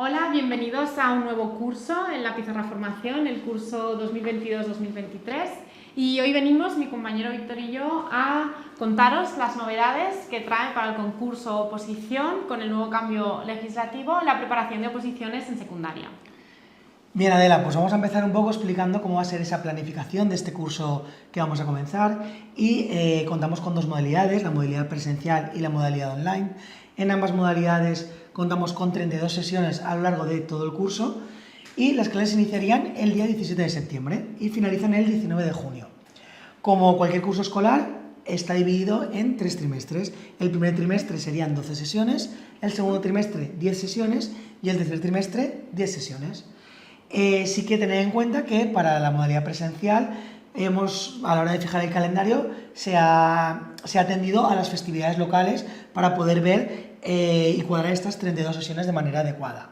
Hola, bienvenidos a un nuevo curso en la Pizarra Formación, el curso 2022-2023. Y hoy venimos, mi compañero Víctor y yo, a contaros las novedades que trae para el concurso oposición con el nuevo cambio legislativo, la preparación de oposiciones en secundaria. Bien, Adela, pues vamos a empezar un poco explicando cómo va a ser esa planificación de este curso que vamos a comenzar y contamos con dos modalidades, la modalidad presencial y la modalidad online. En ambas modalidades contamos con 32 sesiones a lo largo de todo el curso y las clases iniciarían el día 17 de septiembre y finalizan el 19 de junio. Como cualquier curso escolar, está dividido en 3 trimestres. El primer trimestre serían 12 sesiones, el segundo trimestre 10 sesiones y el tercer trimestre 10 sesiones. Sí que tener en cuenta que para la modalidad presencial a la hora de fijar el calendario se ha atendido a las festividades locales para poder ver y cuadrar estas 32 sesiones de manera adecuada.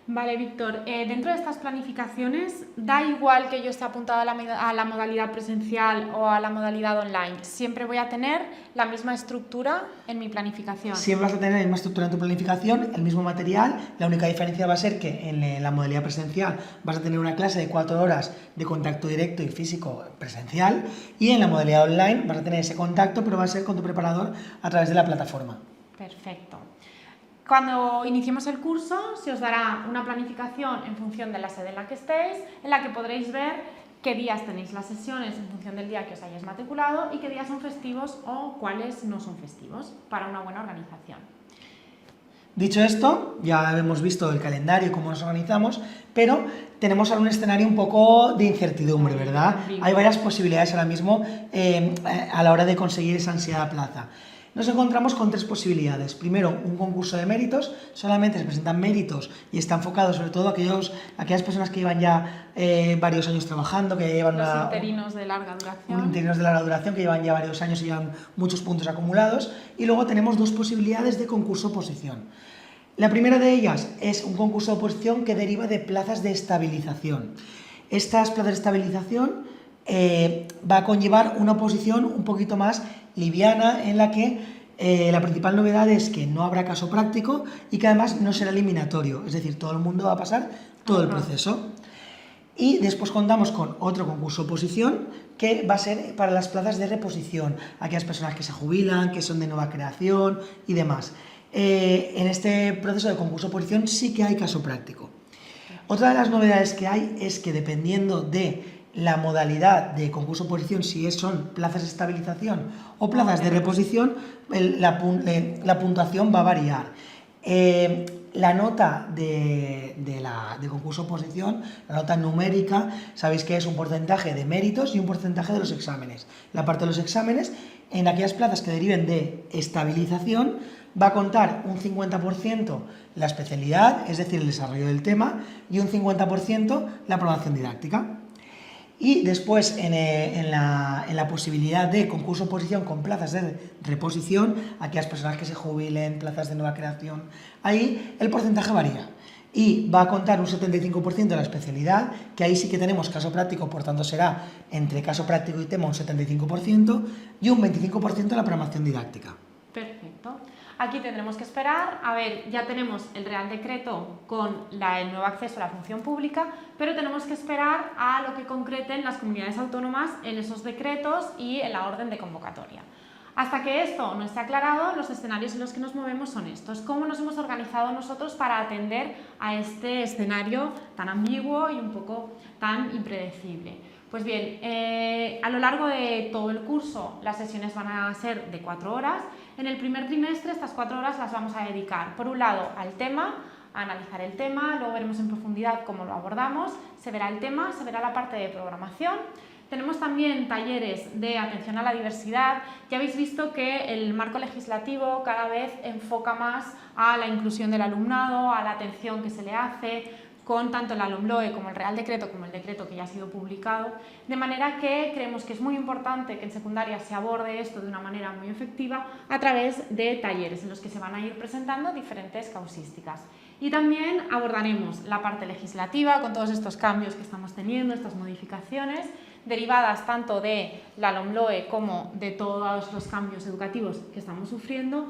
Vale, Víctor, dentro de estas planificaciones, da igual que yo esté apuntado a la modalidad presencial o a la modalidad online, siempre voy a tener la misma estructura en mi planificación. Siempre vas a tener la misma estructura en tu planificación, el mismo material, la única diferencia va a ser que en la modalidad presencial vas a tener una clase de 4 horas de contacto directo y físico presencial y en la modalidad online vas a tener ese contacto, pero va a ser con tu preparador a través de la plataforma. Perfecto. Cuando iniciemos el curso se os dará una planificación en función de la sede en la que estéis, en la que podréis ver qué días tenéis las sesiones en función del día que os hayáis matriculado y qué días son festivos o cuáles no son festivos para una buena organización. Dicho esto, ya hemos visto el calendario y cómo nos organizamos, pero tenemos ahora un escenario un poco de incertidumbre, ¿verdad? Hay varias posibilidades ahora mismo a la hora de conseguir esa ansiada plaza. Nos encontramos con 3 posibilidades. Primero, un concurso de méritos, solamente se presentan méritos y está enfocado sobre todo a aquellas personas que llevan ya varios años trabajando, que llevan los interinos de larga duración. Interinos de larga duración, que llevan ya varios años y llevan muchos puntos acumulados. Y luego tenemos 2 posibilidades de concurso-oposición. La primera de ellas es un concurso de oposición que deriva de plazas de estabilización. Estas plazas de estabilización va a conllevar una oposición un poquito más liviana en la que la principal novedad es que no habrá caso práctico y que además no será eliminatorio, es decir, todo el mundo va a pasar todo el proceso. Y después contamos con otro concurso de oposición que va a ser para las plazas de reposición, aquellas personas que se jubilan, que son de nueva creación y demás. En este proceso de concurso de oposición sí que hay caso práctico. Otra de las novedades que hay es que dependiendo de la modalidad de concurso oposición, si son plazas de estabilización o plazas de reposición, la puntuación va a variar. La nota de concurso oposición, la nota numérica, sabéis que es un porcentaje de méritos y un porcentaje de los exámenes. La parte de los exámenes, en aquellas plazas que deriven de estabilización, va a contar un 50% la especialidad, es decir, el desarrollo del tema, y un 50% la programación didáctica. Y después, en la posibilidad de concurso-oposición con plazas de reposición, aquellas personas que se jubilen, plazas de nueva creación, ahí el porcentaje varía. Y va a contar un 75% de la especialidad, que ahí sí que tenemos caso práctico, por tanto será entre caso práctico y tema un 75%, y un 25% de la programación didáctica. Perfecto. Aquí tendremos que esperar, a ver, ya tenemos el Real Decreto con el nuevo acceso a la función pública, pero tenemos que esperar a lo que concreten las comunidades autónomas en esos decretos y en la orden de convocatoria. Hasta que esto no esté aclarado, los escenarios en los que nos movemos son estos. ¿Cómo nos hemos organizado nosotros para atender a este escenario tan ambiguo y un poco tan impredecible? Pues bien, a lo largo de todo el curso las sesiones van a ser de 4 horas. En el primer trimestre estas 4 horas las vamos a dedicar, por un lado, al tema, a analizar el tema, luego veremos en profundidad cómo lo abordamos, se verá el tema, se verá la parte de programación. Tenemos también talleres de atención a la diversidad. Ya habéis visto que el marco legislativo cada vez enfoca más a la inclusión del alumnado, a la atención que se le hace, con tanto la LOMLOE como el Real Decreto como el decreto que ya ha sido publicado, de manera que creemos que es muy importante que en secundaria se aborde esto de una manera muy efectiva a través de talleres en los que se van a ir presentando diferentes causísticas. Y también abordaremos la parte legislativa con todos estos cambios que estamos teniendo, estas modificaciones derivadas tanto de la LOMLOE como de todos los cambios educativos que estamos sufriendo.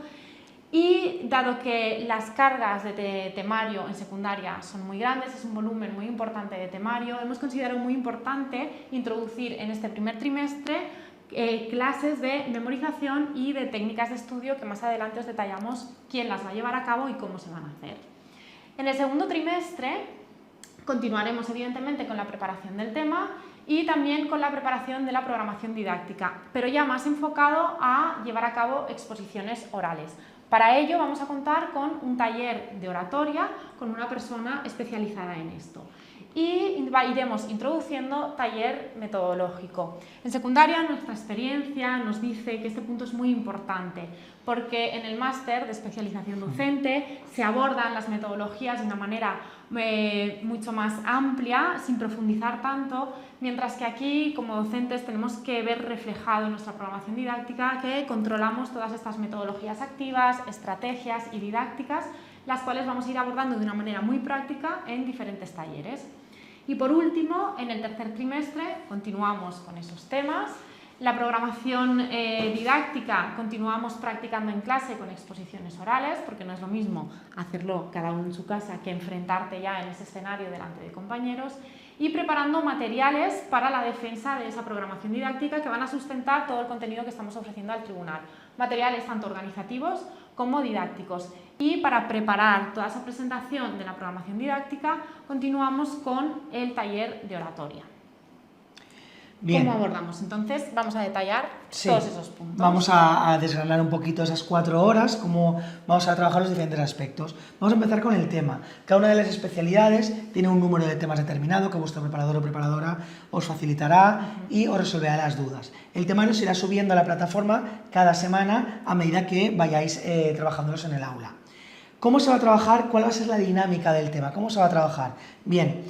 Y dado que las cargas de temario en secundaria son muy grandes, es un volumen muy importante de temario, hemos considerado muy importante introducir en este primer trimestre clases de memorización y de técnicas de estudio que más adelante os detallamos quién las va a llevar a cabo y cómo se van a hacer. En el segundo trimestre continuaremos evidentemente con la preparación del tema y también con la preparación de la programación didáctica, pero ya más enfocado a llevar a cabo exposiciones orales. Para ello vamos a contar con un taller de oratoria con una persona especializada en esto. Y iremos introduciendo taller metodológico. En secundaria nuestra experiencia nos dice que este punto es muy importante porque en el máster de especialización docente se abordan las metodologías de una manera mucho más amplia, sin profundizar tanto, mientras que aquí como docentes tenemos que ver reflejado en nuestra programación didáctica que controlamos todas estas metodologías activas, estrategias y didácticas, las cuales vamos a ir abordando de una manera muy práctica en diferentes talleres. Y por último, en el tercer trimestre continuamos con esos temas. La programación didáctica continuamos practicando en clase con exposiciones orales, porque no es lo mismo hacerlo cada uno en su casa que enfrentarte ya en ese escenario delante de compañeros, y preparando materiales para la defensa de esa programación didáctica que van a sustentar todo el contenido que estamos ofreciendo al tribunal. Materiales tanto organizativos como didácticos. Y para preparar toda esa presentación de la programación didáctica, continuamos con el taller de oratoria. Bien. ¿Cómo abordamos? Entonces, vamos a detallar todos esos puntos. Vamos a desgranar un poquito esas 4 horas, cómo vamos a trabajar los diferentes aspectos. Vamos a empezar con el tema. Cada una de las especialidades tiene un número de temas determinado que vuestro preparador o preparadora os facilitará y os resolverá las dudas. El temario se irá subiendo a la plataforma cada semana a medida que vayáis trabajándolos en el aula. ¿Cómo se va a trabajar? ¿Cuál va a ser la dinámica del tema? ¿Cómo se va a trabajar? Bien,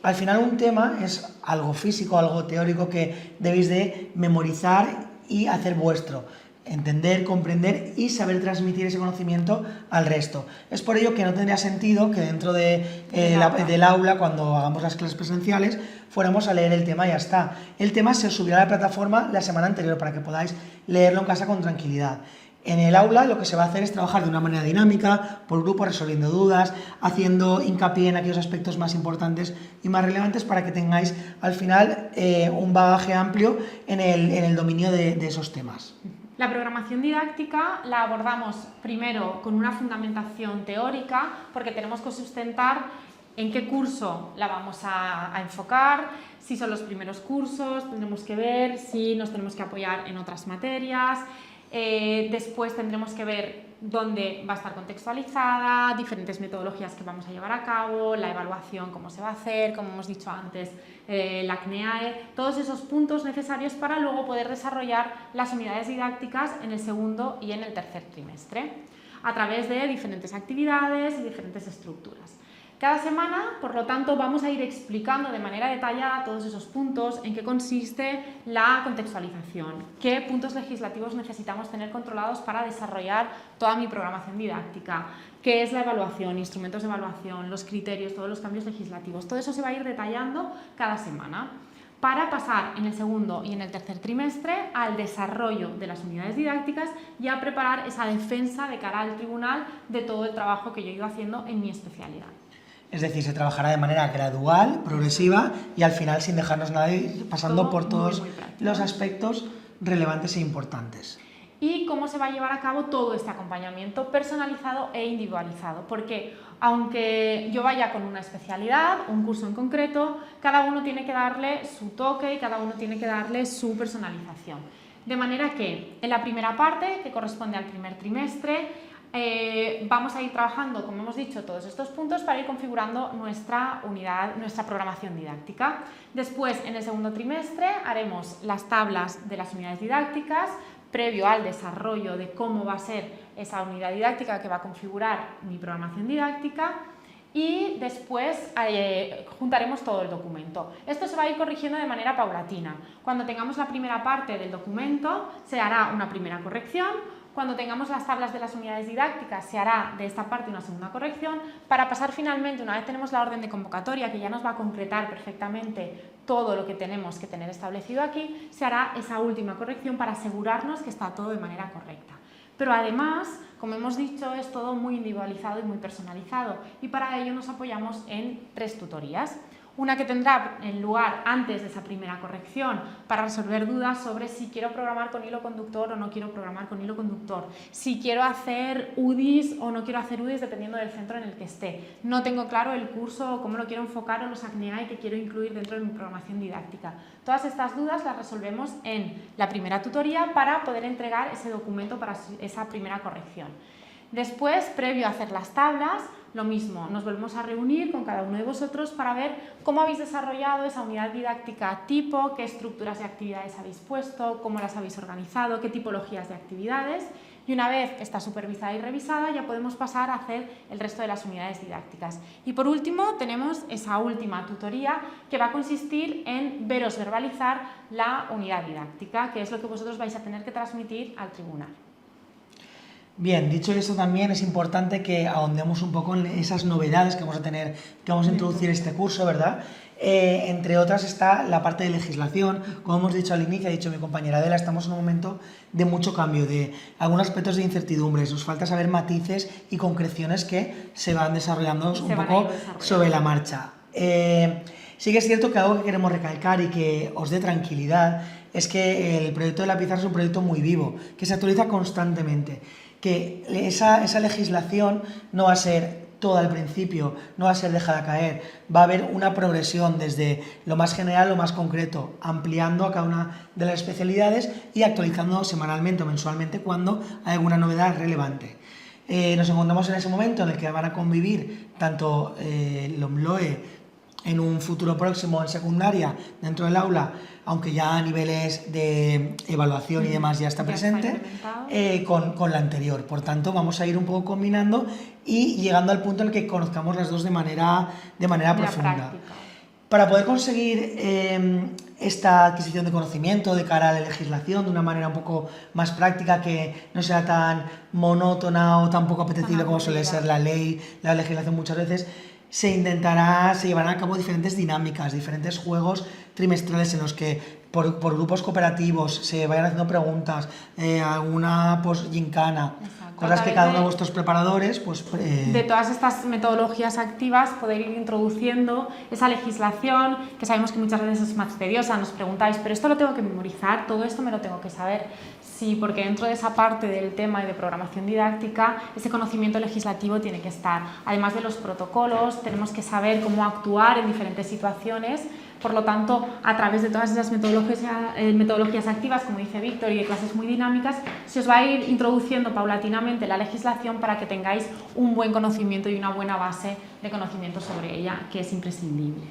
al final un tema es algo físico, algo teórico que debéis de memorizar y hacer vuestro. Entender, comprender y saber transmitir ese conocimiento al resto. Es por ello que no tendría sentido que dentro del aula, cuando hagamos las clases presenciales, fuéramos a leer el tema y ya está. El tema se subirá a la plataforma la semana anterior para que podáis leerlo en casa con tranquilidad. En el aula lo que se va a hacer es trabajar de una manera dinámica, por grupo, resolviendo dudas, haciendo hincapié en aquellos aspectos más importantes y más relevantes para que tengáis al final un bagaje amplio en el dominio de esos temas. La programación didáctica la abordamos primero con una fundamentación teórica porque tenemos que sustentar en qué curso la vamos a enfocar, si son los primeros cursos, tendremos que ver si nos tenemos que apoyar en otras materias. Después tendremos que ver dónde va a estar contextualizada, diferentes metodologías que vamos a llevar a cabo, la evaluación, cómo se va a hacer, como hemos dicho antes, la CNEAE, todos esos puntos necesarios para luego poder desarrollar las unidades didácticas en el segundo y en el tercer trimestre, a través de diferentes actividades y diferentes estructuras. Cada semana, por lo tanto, vamos a ir explicando de manera detallada todos esos puntos, en qué consiste la contextualización, qué puntos legislativos necesitamos tener controlados para desarrollar toda mi programación didáctica, qué es la evaluación, instrumentos de evaluación, los criterios, todos los cambios legislativos. Todo eso se va a ir detallando cada semana para pasar en el segundo y en el tercer trimestre al desarrollo de las unidades didácticas y a preparar esa defensa de cara al tribunal de todo el trabajo que yo he ido haciendo en mi especialidad. Es decir, se trabajará de manera gradual, progresiva y al final sin dejarnos nada de ir pasando por todos los aspectos relevantes e importantes. Y cómo se va a llevar a cabo todo este acompañamiento personalizado e individualizado, porque aunque yo vaya con una especialidad, un curso en concreto, cada uno tiene que darle su toque y cada uno tiene que darle su personalización. De manera que en la primera parte, que corresponde al primer trimestre, vamos a ir trabajando, como hemos dicho, todos estos puntos para ir configurando nuestra unidad, nuestra programación didáctica. Después, en el segundo trimestre, haremos las tablas de las unidades didácticas, previo al desarrollo de cómo va a ser esa unidad didáctica que va a configurar mi programación didáctica. Y después juntaremos todo el documento. Esto se va a ir corrigiendo de manera paulatina. Cuando tengamos la primera parte del documento, se hará una primera corrección. Cuando tengamos las tablas de las unidades didácticas, se hará de esta parte una segunda corrección para pasar finalmente, una vez tenemos la orden de convocatoria que ya nos va a concretar perfectamente todo lo que tenemos que tener establecido aquí, se hará esa última corrección para asegurarnos que está todo de manera correcta. Pero además, como hemos dicho, es todo muy individualizado y muy personalizado, y para ello nos apoyamos en 3 tutorías. Una que tendrá lugar antes de esa primera corrección para resolver dudas sobre si quiero programar con hilo conductor o no quiero programar con hilo conductor, si quiero hacer UDIs o no quiero hacer UDIs dependiendo del centro en el que esté, no tengo claro el curso o cómo lo quiero enfocar o los ACNEAE que quiero incluir dentro de mi programación didáctica. Todas estas dudas las resolvemos en la primera tutoría para poder entregar ese documento para esa primera corrección. Después, previo a hacer las tablas, lo mismo, nos volvemos a reunir con cada uno de vosotros para ver cómo habéis desarrollado esa unidad didáctica tipo, qué estructuras de actividades habéis puesto, cómo las habéis organizado, qué tipologías de actividades, y una vez está supervisada y revisada ya podemos pasar a hacer el resto de las unidades didácticas. Y por último tenemos esa última tutoría que va a consistir en veros verbalizar la unidad didáctica, que es lo que vosotros vais a tener que transmitir al tribunal. Bien, dicho esto también es importante que ahondemos un poco en esas novedades que vamos a tener, que vamos a introducir este curso, ¿verdad? Entre otras está la parte de legislación. Como hemos dicho al inicio, ha dicho mi compañera Adela, estamos en un momento de mucho cambio, de algunos aspectos de incertidumbre, nos falta saber matices y concreciones que se van desarrollando un poco sobre la marcha. Sí que es cierto que algo que queremos recalcar y que os dé tranquilidad es que el proyecto de la pizarra es un proyecto muy vivo, que se actualiza constantemente, que esa legislación no va a ser toda al principio, no va a ser dejada caer, va a haber una progresión desde lo más general a lo más concreto, ampliando a cada una de las especialidades y actualizando semanalmente o mensualmente cuando hay alguna novedad relevante. Nos encontramos en ese momento en el que van a convivir tanto el OMLOE en un futuro próximo en secundaria dentro del aula, aunque ya a niveles de evaluación y demás ya está presente, con la anterior. Por tanto, vamos a ir un poco combinando y llegando al punto en el que conozcamos las dos de manera profunda. Práctica. Para poder conseguir esta adquisición de conocimiento de cara a la legislación de una manera un poco más práctica, que no sea tan monótona o tan poco apetecible como suele ser la ley, la legislación muchas veces, se llevarán a cabo diferentes dinámicas, diferentes juegos trimestrales en los que por grupos cooperativos se vayan haciendo preguntas, alguna gincana, cosas que cada uno de vuestros preparadores de todas estas metodologías activas poder ir introduciendo esa legislación que sabemos que muchas veces es más tediosa. Nos preguntáis, pero esto lo tengo que memorizar, todo esto me lo tengo que saber. Sí, porque dentro de esa parte del tema y de programación didáctica, ese conocimiento legislativo tiene que estar. Además de los protocolos, tenemos que saber cómo actuar en diferentes situaciones. Por lo tanto, a través de todas esas metodologías activas, como dice Víctor, y de clases muy dinámicas, se os va a ir introduciendo paulatinamente la legislación para que tengáis un buen conocimiento y una buena base de conocimiento sobre ella, que es imprescindible.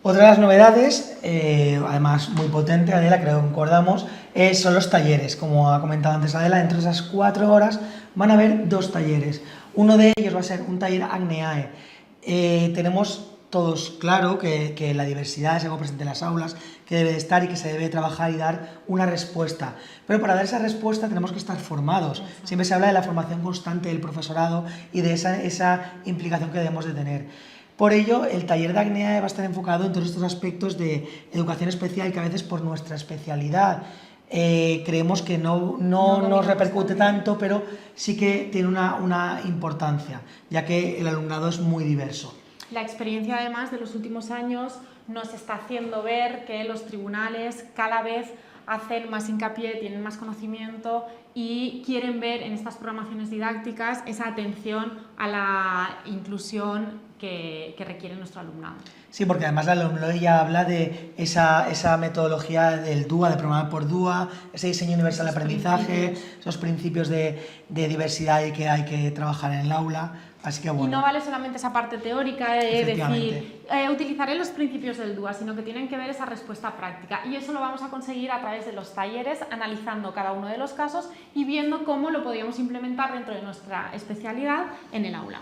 Otra de las novedades, además muy potente, Adela, creo que concordamos, son los talleres. Como ha comentado antes Adela, entre esas 4 horas van a haber 2 talleres. Uno de ellos va a ser un taller ACNEAE. Tenemos todos claro que la diversidad es algo presente en las aulas, que debe de estar y que se debe trabajar y dar una respuesta. Pero para dar esa respuesta tenemos que estar formados. Siempre se habla de la formación constante del profesorado y de esa implicación que debemos de tener. Por ello, el taller de ACNEAE va a estar enfocado en todos estos aspectos de educación especial que a veces por nuestra especialidad creemos que no nos repercute tanto, pero sí que tiene una importancia, ya que el alumnado es muy diverso. La experiencia, además, de los últimos años nos está haciendo ver que los tribunales cada vez hacen más hincapié, tienen más conocimiento y quieren ver en estas programaciones didácticas esa atención a la inclusión que requiere nuestro alumnado. Sí, porque además la LOMLOE ya habla de esa metodología del DUA, de programar por DUA, ese diseño universal de aprendizaje, esos principios de diversidad y que hay que trabajar en el aula. Así que, bueno. Y no vale solamente esa parte teórica de decir, utilizaré los principios del DUA, sino que tienen que ver esa respuesta práctica. Y eso lo vamos a conseguir a través de los talleres, analizando cada uno de los casos y viendo cómo lo podríamos implementar dentro de nuestra especialidad en el aula.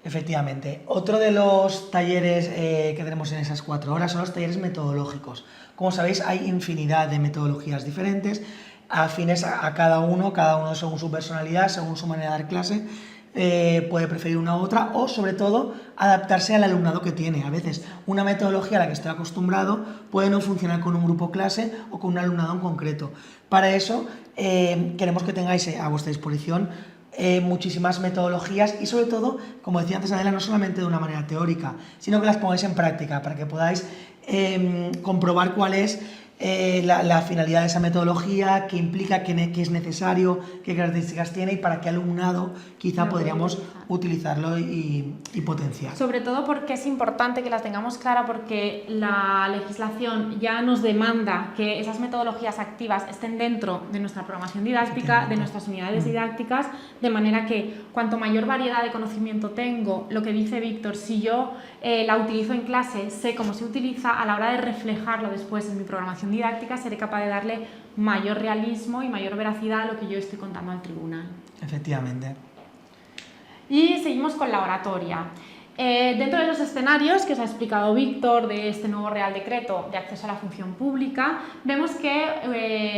Efectivamente. Otro de los talleres que tenemos en esas 4 horas son los talleres metodológicos. Como sabéis, hay infinidad de metodologías diferentes, afines a cada uno según su personalidad, según su manera de dar clase. Puede preferir una u otra o, sobre todo, adaptarse al alumnado que tiene. A veces una metodología a la que estoy acostumbrado puede no funcionar con un grupo clase o con un alumnado en concreto. Para eso queremos que tengáis a vuestra disposición muchísimas metodologías y sobre todo, como decía antes Adela, no solamente de una manera teórica, sino que las pongáis en práctica para que podáis comprobar cuál es la finalidad de esa metodología, qué implica, qué es necesario, qué características tiene y para qué alumnado quizá podríamos utilizarlo y potenciar. Sobre todo porque es importante que las tengamos clara, porque la legislación ya nos demanda que esas metodologías activas estén dentro de nuestra programación didáctica, de nuestras unidades didácticas, de manera que cuanto mayor variedad de conocimiento tengo, lo que dice Víctor, si yo la utilizo en clase, sé cómo se utiliza, a la hora de reflejarlo después en mi programación didáctica, seré capaz de darle mayor realismo y mayor veracidad a lo que yo estoy contando al tribunal. Efectivamente. Y seguimos con la oratoria. Dentro de los escenarios que os ha explicado Víctor de este nuevo Real Decreto de acceso a la función pública, vemos que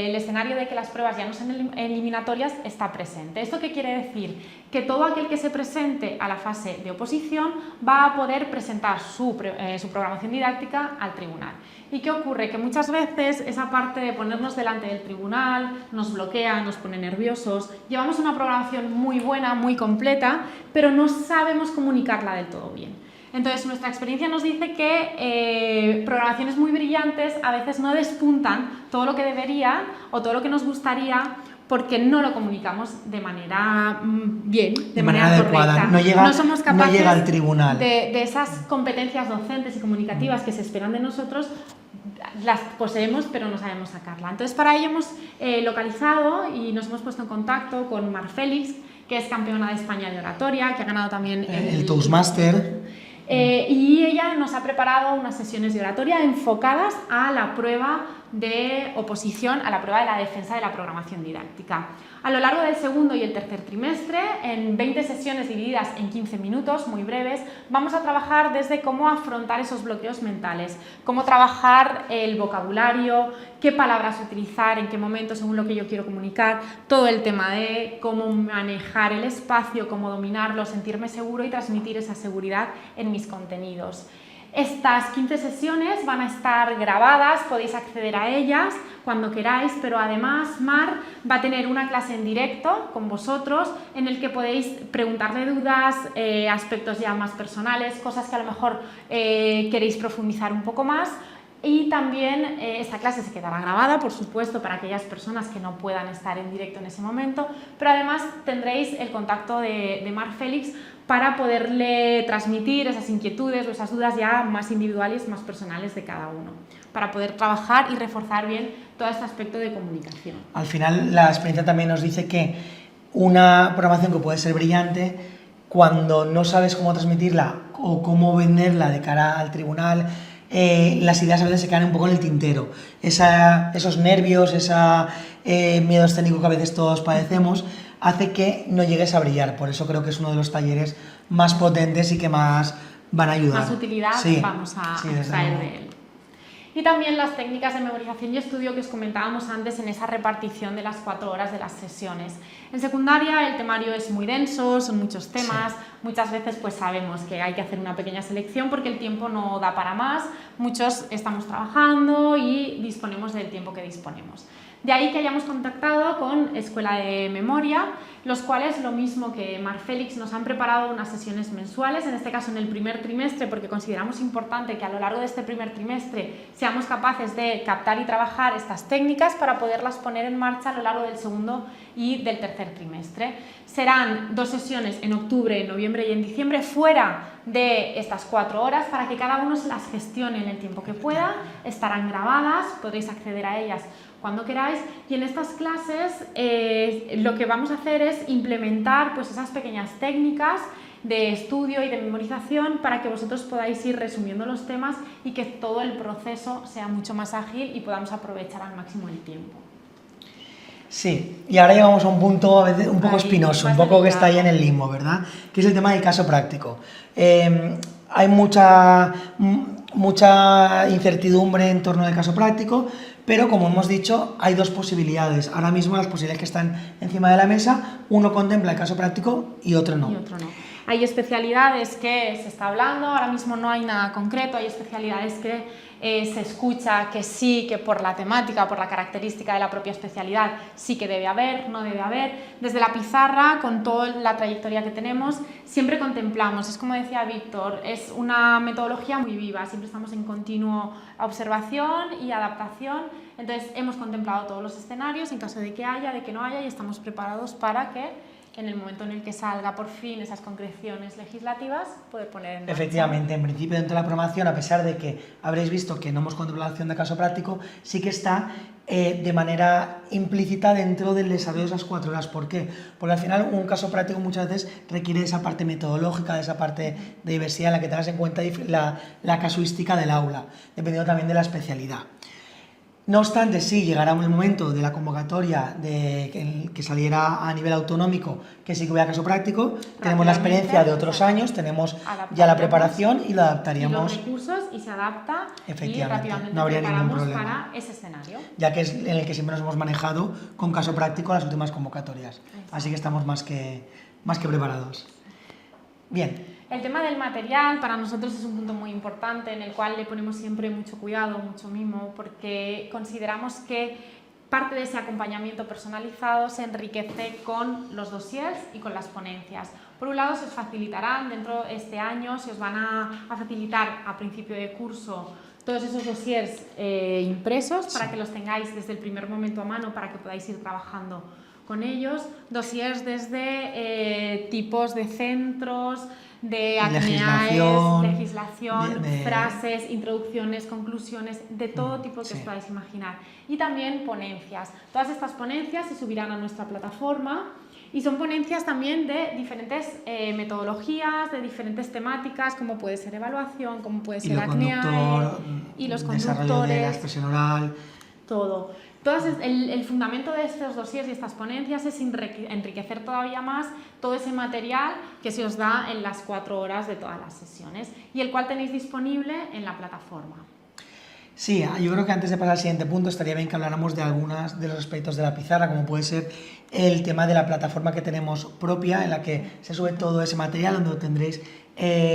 el escenario de que las pruebas ya no sean eliminatorias está presente. ¿Esto qué quiere decir? Que todo aquel que se presente a la fase de oposición va a poder presentar su programación didáctica al tribunal. ¿Y qué ocurre? Que muchas veces esa parte de ponernos delante del tribunal nos bloquea, nos pone nerviosos. Llevamos una programación muy buena, muy completa, pero no sabemos comunicarla del todo bien. Entonces, nuestra experiencia nos dice que programaciones muy brillantes a veces no despuntan todo lo que deberían o todo lo que nos gustaría, porque no lo comunicamos de manera bien, de manera adecuada. Correcta. No somos capaces no llega al tribunal. de esas competencias docentes y comunicativas que se esperan de nosotros, las poseemos pero no sabemos sacarla. Entonces, para ello hemos localizado y nos hemos puesto en contacto con Mar Félix, que es campeona de España de oratoria, que ha ganado también el Toastmaster. Y ella nos ha preparado unas sesiones de oratoria enfocadas a la prueba de oposición, a la prueba de la defensa de la programación didáctica. A lo largo del segundo y el tercer trimestre, en 20 sesiones divididas en 15 minutos, muy breves, vamos a trabajar desde cómo afrontar esos bloqueos mentales, cómo trabajar el vocabulario, qué palabras utilizar, en qué momento, según lo que yo quiero comunicar, todo el tema de cómo manejar el espacio, cómo dominarlo, sentirme seguro y transmitir esa seguridad en mis contenidos. Estas 15 sesiones van a estar grabadas, podéis acceder a ellas cuando queráis, pero además Mar va a tener una clase en directo con vosotros en el que podéis preguntarle dudas, aspectos ya más personales, cosas que a lo mejor queréis profundizar un poco más. Y también esta clase se quedará grabada, por supuesto, para aquellas personas que no puedan estar en directo en ese momento, pero además tendréis el contacto de Mar Félix para poderle transmitir esas inquietudes o esas dudas ya más individuales, más personales de cada uno, para poder trabajar y reforzar bien todo este aspecto de comunicación. Al final, la experiencia también nos dice que una programación que puede ser brillante, cuando no sabes cómo transmitirla o cómo venderla de cara al tribunal, las ideas a veces se quedan un poco en el tintero. Esos nervios, miedo escénico que a veces todos padecemos, hace que no llegues a brillar. Por eso creo que es uno de los talleres más potentes y que más van a ayudar. Más utilidad vamos a extraer de él. Y también las técnicas de memorización y estudio que os comentábamos antes en esa repartición de las 4 horas de las sesiones. En secundaria el temario es muy denso, son muchos temas, muchas veces pues sabemos que hay que hacer una pequeña selección porque el tiempo no da para más, muchos estamos trabajando y disponemos del tiempo que disponemos. De ahí que hayamos contactado con Escuela de Memoria, los cuales, lo mismo que Mar Félix, nos han preparado unas sesiones mensuales, en este caso en el primer trimestre, porque consideramos importante que a lo largo de este primer trimestre seamos capaces de captar y trabajar estas técnicas para poderlas poner en marcha a lo largo del segundo y del tercer trimestre. Serán 2 sesiones en octubre, en noviembre y en diciembre, fuera de estas 4 horas, para que cada uno se las gestione en el tiempo que pueda. Estarán grabadas, podréis acceder a ellas cuando queráis, y en estas clases lo que vamos a hacer es implementar pues esas pequeñas técnicas de estudio y de memorización para que vosotros podáis ir resumiendo los temas y que todo el proceso sea mucho más ágil y podamos aprovechar al máximo el tiempo. Sí, y ahora llegamos a un punto a veces un poco espinoso, un poco que está ahí en el limbo, ¿verdad? Que es el tema del caso práctico. Hay mucha incertidumbre en torno al caso práctico, pero como hemos dicho, hay 2 posibilidades. Ahora mismo las posibilidades que están encima de la mesa, uno contempla el caso práctico y otro no. Hay especialidades que se está hablando, ahora mismo no hay nada concreto, hay especialidades que se escucha que sí, que por la temática, por la característica de la propia especialidad, sí que debe haber, no debe haber. Desde la pizarra, con toda la trayectoria que tenemos, siempre contemplamos, es como decía Víctor, es una metodología muy viva, siempre estamos en continua observación y adaptación, entonces hemos contemplado todos los escenarios en caso de que haya, de que no haya, y estamos preparados para que en el momento en el que salga por fin esas concreciones legislativas, poder poner en marcha. Efectivamente, en principio dentro de la programación, a pesar de que habréis visto que no hemos contemplado la acción de caso práctico, sí que está de manera implícita dentro del desarrollo de esas 4 horas. ¿Por qué? Porque al final un caso práctico muchas veces requiere de esa parte metodológica, de esa parte de diversidad en la que tengas en cuenta la casuística del aula, dependiendo también de la especialidad. No obstante, sí, llegará el momento de la convocatoria que saliera a nivel autonómico, que sí que hubiera caso práctico. Tenemos la experiencia de otros años, tenemos ya la preparación y lo adaptaríamos. Y los recursos y se adapta y rápidamente no habría ningún problema para ese escenario. Ya que es en el que siempre nos hemos manejado con caso práctico las últimas convocatorias. Así que estamos más que preparados. Bien. El tema del material para nosotros es un punto muy importante en el cual le ponemos siempre mucho cuidado, mucho mimo, porque consideramos que parte de ese acompañamiento personalizado se enriquece con los dossiers y con las ponencias. Por un lado, se os facilitarán dentro de este año, se os van a facilitar a principio de curso todos esos dossiers impresos para que los tengáis desde el primer momento a mano, para que podáis ir trabajando con ellos. Dossiers desde tipos de centros, de legislación, frases, introducciones, conclusiones, de todo tipo que os podáis imaginar. Y también ponencias. Todas estas ponencias se subirán a nuestra plataforma y son ponencias también de diferentes metodologías, de diferentes temáticas, como puede ser evaluación, como puede ser ACNEAE, hilos conductores, desarrollo de la expresión oral, todo. El fundamento de estos dossiers y estas ponencias es enriquecer todavía más todo ese material que se os da en las 4 horas de todas las sesiones y el cual tenéis disponible en la plataforma. Sí, yo creo que antes de pasar al siguiente punto estaría bien que habláramos de algunos de los aspectos de la pizarra, como puede ser el tema de la plataforma que tenemos propia, en la que se sube todo ese material, donde tendréis,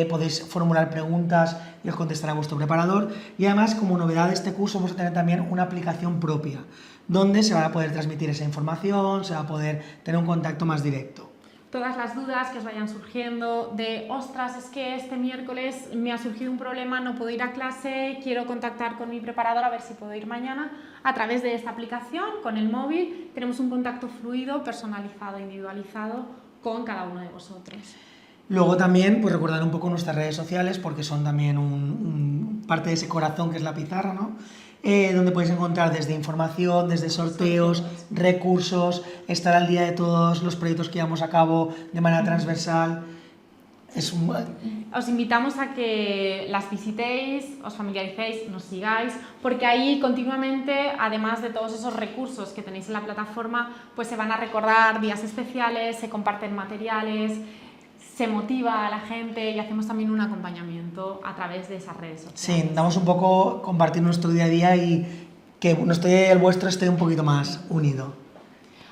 podéis formular preguntas y os contestará vuestro preparador. Y además, como novedad de este curso, vamos a tener también una aplicación propia, donde se va a poder transmitir esa información, se va a poder tener un contacto más directo. Todas las dudas que os vayan surgiendo de, ostras, es que este miércoles me ha surgido un problema, no puedo ir a clase, quiero contactar con mi preparador a ver si puedo ir mañana. A través de esta aplicación, con el móvil, tenemos un contacto fluido, personalizado, individualizado con cada uno de vosotros. Luego también, pues recordar un poco nuestras redes sociales, porque son también parte de ese corazón que es la pizarra, ¿no? Donde podéis encontrar desde información, desde sorteos, recursos, estar al día de todos los proyectos que llevamos a cabo de manera transversal. Os invitamos a que las visitéis, os familiaricéis, nos sigáis, porque ahí continuamente, además de todos esos recursos que tenéis en la plataforma, pues se van a recordar días especiales, se comparten materiales, se motiva a la gente y hacemos también un acompañamiento a través de esas redes sociales. Sí, damos un poco compartir nuestro día a día y que el vuestro esté un poquito más unido.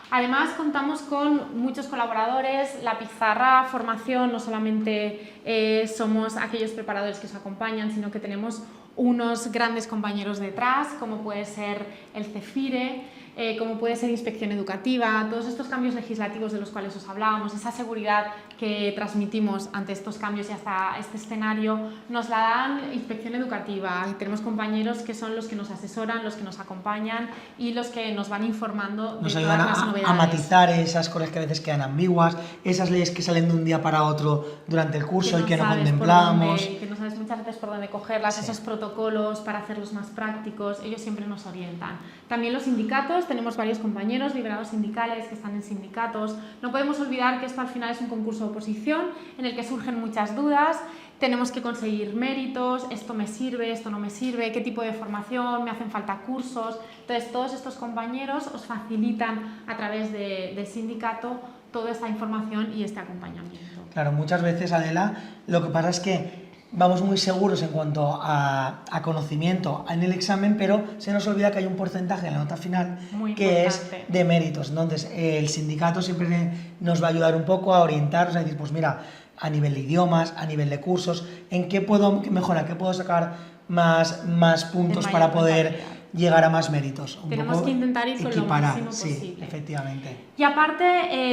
Además, contamos con muchos colaboradores. La pizarra formación no solamente somos aquellos preparadores que os acompañan, sino que tenemos unos grandes compañeros detrás, como puede ser el CEFIRE, como puede ser Inspección Educativa, todos estos cambios legislativos de los cuales os hablábamos, esa seguridad que transmitimos ante estos cambios y hasta este escenario, nos la dan Inspección Educativa y tenemos compañeros que son los que nos asesoran, los que nos acompañan y los que nos van informando de todas las novedades. A matizar esas cosas que a veces quedan ambiguas, esas leyes que salen de un día para otro durante el curso y que no contemplamos. Que no sabes muchas veces por dónde cogerlas, sí. Esos protocolos para hacerlos más prácticos, ellos siempre nos orientan. También los sindicatos, tenemos varios compañeros liberados sindicales que están en sindicatos. No podemos olvidar que esto al final es un concurso de oposición en el que surgen muchas dudas. Tenemos que conseguir méritos, esto me sirve, esto no me sirve, qué tipo de formación, me hacen falta cursos. Entonces, todos estos compañeros os facilitan a través del sindicato toda esta información y este acompañamiento. Claro, muchas veces, Adela, lo que pasa es que vamos muy seguros en cuanto a conocimiento en el examen, pero se nos olvida que hay un porcentaje en la nota final que es de méritos. Entonces, el sindicato siempre nos va a ayudar un poco a orientarnos, a decir, pues mira, a nivel de idiomas, a nivel de cursos, en qué puedo mejorar, qué puedo sacar más puntos De para mayor poder rentabilidad. llegar a más méritos. Tenemos que intentar ir con lo máximo posible. Sí, efectivamente. Y aparte,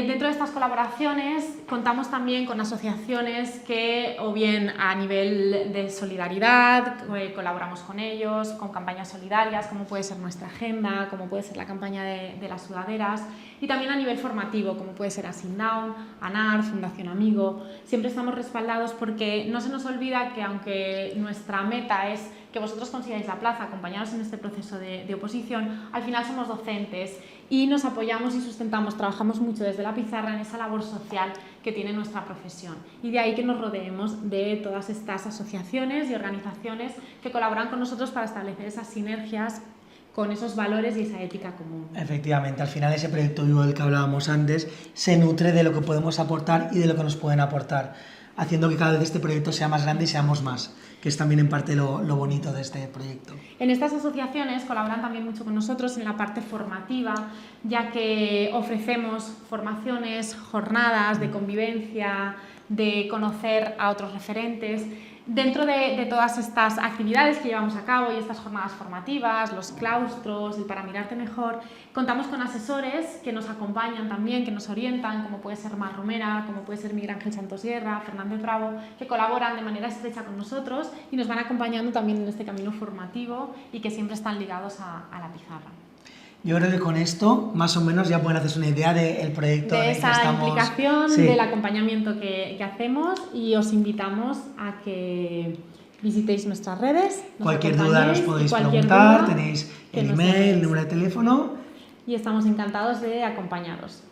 dentro de estas colaboraciones, contamos también con asociaciones que, o bien a nivel de solidaridad, colaboramos con ellos, con campañas solidarias, como puede ser Nuestra Agenda, como puede ser la campaña de las sudaderas, y también a nivel formativo, como puede ser Asignaun, ANAR, Fundación Amigo. Siempre estamos respaldados porque no se nos olvida que, aunque nuestra meta es que vosotros consigáis la plaza, acompañaros en este proceso de oposición, al final somos docentes y nos apoyamos y sustentamos, trabajamos mucho desde la pizarra en esa labor social que tiene nuestra profesión. Y de ahí que nos rodeemos de todas estas asociaciones y organizaciones que colaboran con nosotros para establecer esas sinergias con esos valores y esa ética común. Efectivamente, al final ese proyecto vivo del que hablábamos antes se nutre de lo que podemos aportar y de lo que nos pueden aportar, haciendo que cada vez este proyecto sea más grande y seamos más, que es también en parte lo bonito de este proyecto. En estas asociaciones colaboran también mucho con nosotros en la parte formativa, ya que ofrecemos formaciones, jornadas de convivencia, de conocer a otros referentes. Dentro de todas estas actividades que llevamos a cabo y estas jornadas formativas, los claustros, el para mirarte mejor, contamos con asesores que nos acompañan también, que nos orientan, como puede ser Mar Romera, como puede ser Miguel Ángel Santosierra, Fernández Bravo, que colaboran de manera estrecha con nosotros y nos van acompañando también en este camino formativo y que siempre están ligados a la pizarra. Yo creo que con esto, más o menos, ya pueden hacerse una idea del proyecto de en el que esa estamos. implicación, Sí. del acompañamiento que hacemos, y os invitamos a que visitéis nuestras redes. Cualquier duda nos podéis preguntar, tenéis el email, el número de teléfono. Y estamos encantados de acompañaros.